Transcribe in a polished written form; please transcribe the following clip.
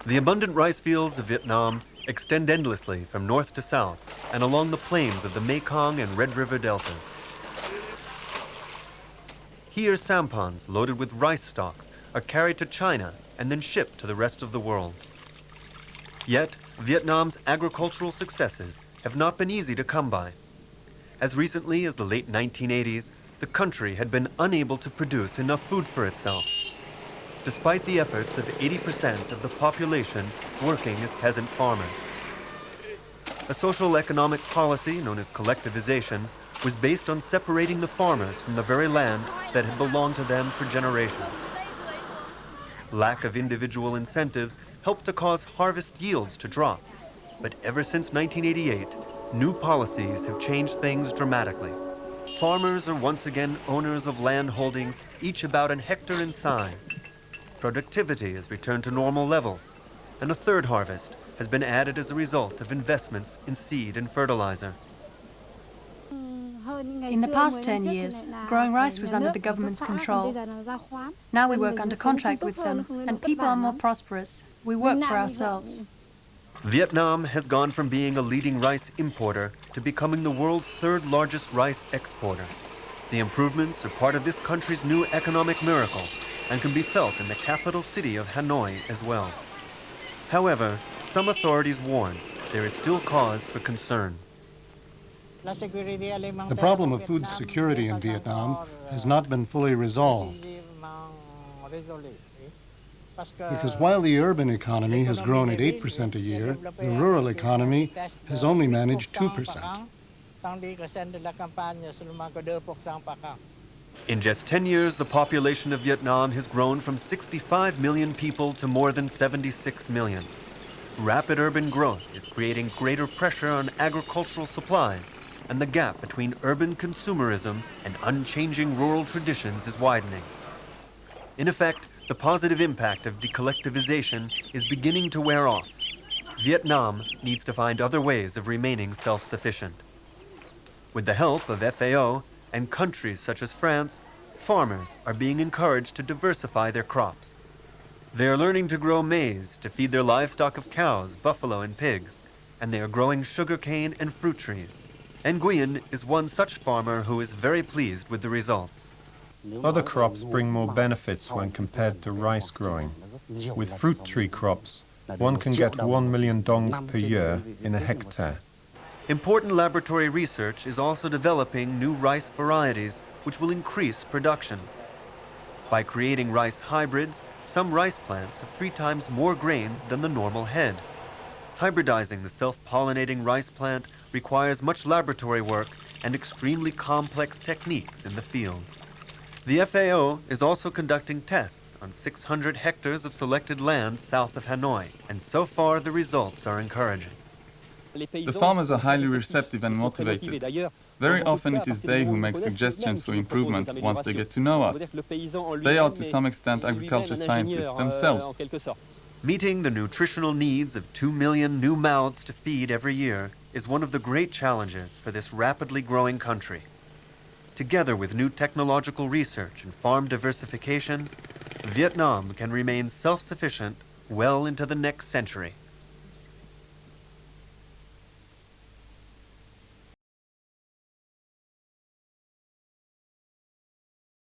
The abundant rice fields of Vietnam extend endlessly from north to south and along the plains of the Mekong and Red River deltas. Here, sampans loaded with rice stalks are carried to China and then shipped to the rest of the world. Yet, Vietnam's agricultural successes have not been easy to come by. As recently as the late 1980s, the country had been unable to produce enough food for itself, despite the efforts of 80% of the population working as peasant farmers. A social economic policy known as collectivization was based on separating the farmers from the very land that had belonged to them for generations. Lack of individual incentives helped to cause harvest yields to drop, but ever since 1988, new policies have changed things dramatically. Farmers are once again owners of land holdings, each about an hectare in size. Productivity has returned to normal levels, and a third harvest has been added as a result of investments in seed and fertilizer. In the past 10 years, growing rice was under the government's control. Now we work under contract with them, and people are more prosperous. We work for ourselves. Vietnam has gone from being a leading rice importer to becoming the world's third largest rice exporter. The improvements are part of this country's new economic miracle and can be felt in the capital city of Hanoi as well. However, some authorities warn there is still cause for concern. The problem of food security in Vietnam has not been fully resolved. Because while the urban economy has grown at 8% a year, the rural economy has only managed 2%. In just 10 years, the population of Vietnam has grown from 65 million people to more than 76 million. Rapid urban growth is creating greater pressure on agricultural supplies, and the gap between urban consumerism and unchanging rural traditions is widening. In effect, the positive impact of decollectivization is beginning to wear off. Vietnam needs to find other ways of remaining self-sufficient. With the help of FAO and countries such as France, farmers are being encouraged to diversify their crops. They are learning to grow maize to feed their livestock of cows, buffalo, and pigs, and they are growing sugarcane and fruit trees. Nguyen is one such farmer who is very pleased with the results. Other crops bring more benefits when compared to rice growing. With fruit tree crops, one can get 1 million dong per year in a hectare. Important laboratory research is also developing new rice varieties which will increase production. By creating rice hybrids, some rice plants have 3 times more grains than the normal head. Hybridizing the self-pollinating rice plant requires much laboratory work and extremely complex techniques in the field. The FAO is also conducting tests on 600 hectares of selected land south of Hanoi, and so far the results are encouraging. The farmers are highly receptive and motivated. Very often it is they who make suggestions for improvement once they get to know us. They are to some extent agriculture scientists themselves. Meeting the nutritional needs of 2 million new mouths to feed every year is one of the great challenges for this rapidly growing country. Together with new technological research and farm diversification, Vietnam can remain self-sufficient well into the next century.